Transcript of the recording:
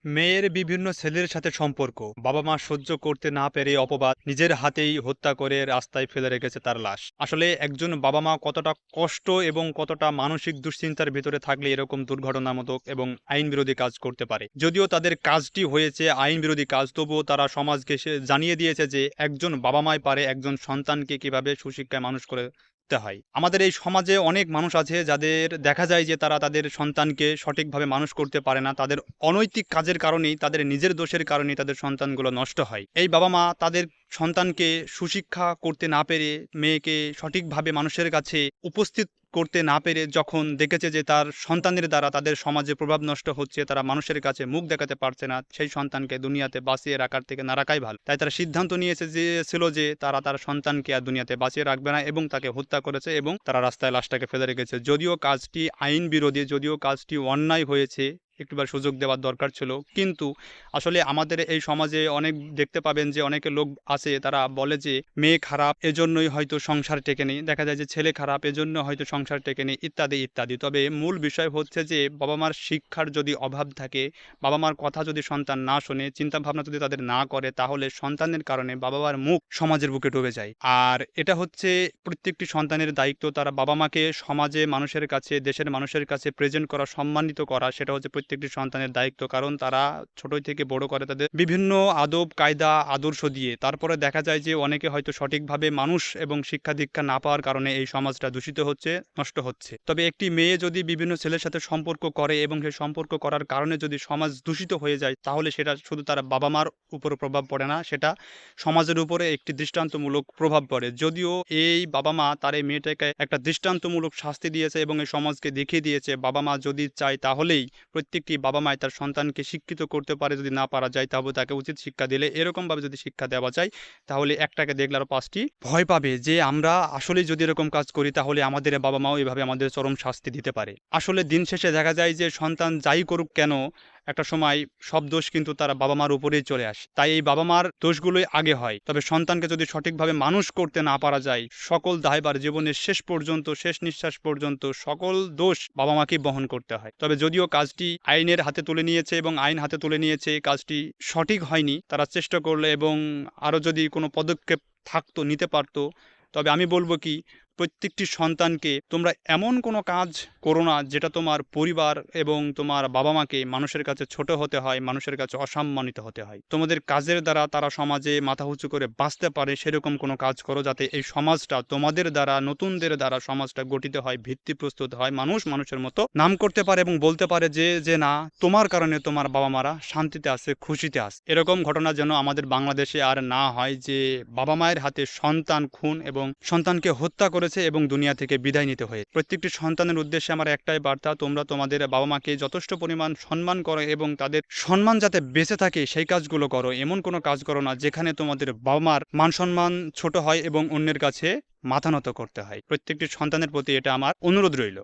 মেয়ের বিভিন্ন ছেলের সাথে সম্পর্ক, বাবা-মা সহ্য করতে না পেরে অপবাদ, নিজের হাতেই হত্যা করে রাস্তায় ফেলে রেখেছে তার লাশ। আসলে একজন বাবা-মা কতটা কষ্ট এবং কতটা মানসিক দুশ্চিন্তার ভেতরে থাকলে এরকম দুর্ঘটনামূলক এবং আইনবিরোধী কাজ করতে পারে। যদিও তাদের কাজটি হয়েছে আইনবিরোধী কাজ, তবুও তারা সমাজকে জানিয়ে দিয়েছে যে একজন বাবা-মাই পারে একজন সন্তানকে কিভাবে সুশিক্ষায় মানুষ করে তে হয়। আমাদের এই সমাজে অনেক মানুষ আছে যাদের দেখা যায় যে তারা তাদের সন্তানকে সঠিকভাবে মানুষ করতে পারে না। তাদের অনৈতিক কাজের কারণেই, তাদের নিজের দোষের কারণেই তাদের সন্তানগুলো নষ্ট হয়। এই বাবা-মা তাদের সন্তানকে সুশিক্ষা করতে না পেরে, মেয়েকে সঠিকভাবে মানুষের কাছে উপস্থিত করতে না পেরে যখন দেখেছে যে তার সন্তানের দ্বারা তাদের সমাজে প্রভাব নষ্ট হচ্ছে, তারা মানুষের কাছে মুখ দেখাতে পারছে না, সেই সন্তানকে দুনিয়াতে বাঁচিয়ে রাখার থেকে না রাখাই ভালো। তাই তারা সিদ্ধান্ত নিয়েছে যে ছিল যে তারা তার সন্তানকে আর দুনিয়াতে বাঁচিয়ে রাখবে না এবং তাকে হত্যা করেছে এবং তারা রাস্তায় লাশটাকে ফেলে রেখেছে। যদিও কাজটি আইন বিরোধী, যদিও কাজটি অন্যায় হয়েছে, একটুবার সুযোগ দেওয়ার দরকার ছিল। কিন্তু আসলে আমাদের এই সমাজে অনেক দেখতে পাবেন যে অনেকে লোক আছে তারা বলে যে মেয়ে খারাপ এজন্যই হয়তো সংসার টেকেনি, দেখা যায় যে ছেলে খারাপ এজন্য হয়তো সংসার টেকেনি, ইত্যাদি ইত্যাদি। তবে মূল বিষয় হচ্ছে যে বাবা মার শিক্ষার যদি অভাব থাকে, বাবা মার কথা যদি সন্তান না শোনে, চিন্তা ভাবনা যদি তাদের না করে, তাহলে সন্তানের কারণে বাবা মার মুখ সমাজের বুকে ডুবে যায়। আর এটা হচ্ছে প্রত্যেকটি সন্তানের দায়িত্ব, তারা বাবা মাকে সমাজে মানুষের কাছে, দেশের মানুষের কাছে প্রেজেন্ট করা, সম্মানিত করা, সেটা হচ্ছে প্রত্যেকটি সন্তানের দায়িত্ব। কারণ তারা ছোটই থেকে বড় করে তাদের বিভিন্ন আদব কায়দা আদর্শ দিয়ে। তারপরে দেখা যায় যে অনেকে হয়তো সঠিকভাবে মানুষ এবং শিক্ষা দীক্ষা না পাওয়ার কারণে এই সমাজটা দূষিত হচ্ছে, নষ্ট হচ্ছে। তবে একটি মেয়ে যদি বিভিন্ন ছেলের সাথে সম্পর্ক করে এবং সেই সম্পর্ক করার কারণে যদি সমাজ দূষিত হয়ে যায়, তাহলে সেটা শুধু তার বাবা মার উপর প্রভাব পড়ে না, সেটা সমাজের উপরে একটি দৃষ্টান্তমূলক প্রভাব পড়ে। যদিও এই বাবা মা তার এই মেয়েটাকে একটা দৃষ্টান্তমূলক শাস্তি দিয়েছে এবং এই সমাজকে দেখিয়ে দিয়েছে বাবা মা যদি চায় তাহলেই প্রত্যেকটি বাবা মাই তার সন্তানকে শিক্ষিত করতে পারে। যদি না পারা যায় তবে তাকে উচিত শিক্ষা দিলে, এরকমভাবে যদি শিক্ষা দেওয়া যায়, তাহলে একটাকে দেখলে আরো ৫টি ভয় পাবে যে আমরা আসলেই যদি এরকম কাজ করি তাহলে আমাদের বাবা মাও এভাবে আমাদের চরম শাস্তি দিতে পারে। আসলে দিন শেষে দেখা যায় যে সন্তান যাই করুক কেন, একটা সময় সব দোষ কিন্তু তারা বাবা মার উপরেই চলে আসে। তাই এই বাবা মার দোষগুলোই আগে হয়। তবে সন্তানকে যদি সঠিকভাবে মানুষ করতে না পারা যায়, সকল দায়ভার জীবনের শেষ পর্যন্ত, শেষ নিঃশ্বাস পর্যন্ত সকল দোষ বাবা মাকেই বহন করতে হয়। তবে যদিও কাজটি আইনের হাতে তুলে নিয়েছে এবং আইন হাতে তুলে নিয়েছে, কাজটি সঠিক হয়নি। তারা চেষ্টা করলে এবং আরও যদি কোনো পদক্ষেপ থাকতো, নিতে পারতো। তবে আমি বলব কি, প্রত্যেকটি সন্তানকে তোমরা এমন কোনো কাজ করো না যেটা তোমার পরিবার এবং তোমার বাবা মাকে মানুষের কাছে ছোট হতে হয়, মানুষের কাছে অসম্মানিত হতে হয়। তোমাদের কাজের দ্বারা তারা সমাজে মাথা উঁচু করে বাঁচতে পারে, সেরকম কোনো কাজ করো যাতে এই সমাজটা তোমাদের দ্বারা, নতুনদের দ্বারা সমাজটা গঠিত হয়, ভিত্তি প্রস্তুত হয়, মানুষ মানুষের মতো নাম করতে পারে এবং বলতে পারে যে যে না, তোমার কারণে তোমার বাবা মারা শান্তিতে আছে, খুশিতে আছে। এরকম ঘটনা যেন আমাদের বাংলাদেশে আর না হয় যে বাবা মায়ের হাতে সন্তান খুন এবং সন্তানকে হত্যা করে এবং দুনিয়া থেকে বিদায় নিতে হয়ে। প্রত্যেকটি সন্তানের উদ্দেশ্যে আমার একটাই বার্তা, তোমরা তোমাদের বাবা মাকে যথেষ্ট পরিমাণ সম্মান করো এবং তাদের সম্মান যাতে বেঁচে থাকে সেই কাজগুলো করো। এমন কোনো কাজ করো না যেখানে তোমাদের বাবা মার মান সম্মান ছোট হয় এবং অন্যের কাছে মাথা নত করতে হয়। প্রত্যেকটি সন্তানের প্রতি এটা আমার অনুরোধ রইল।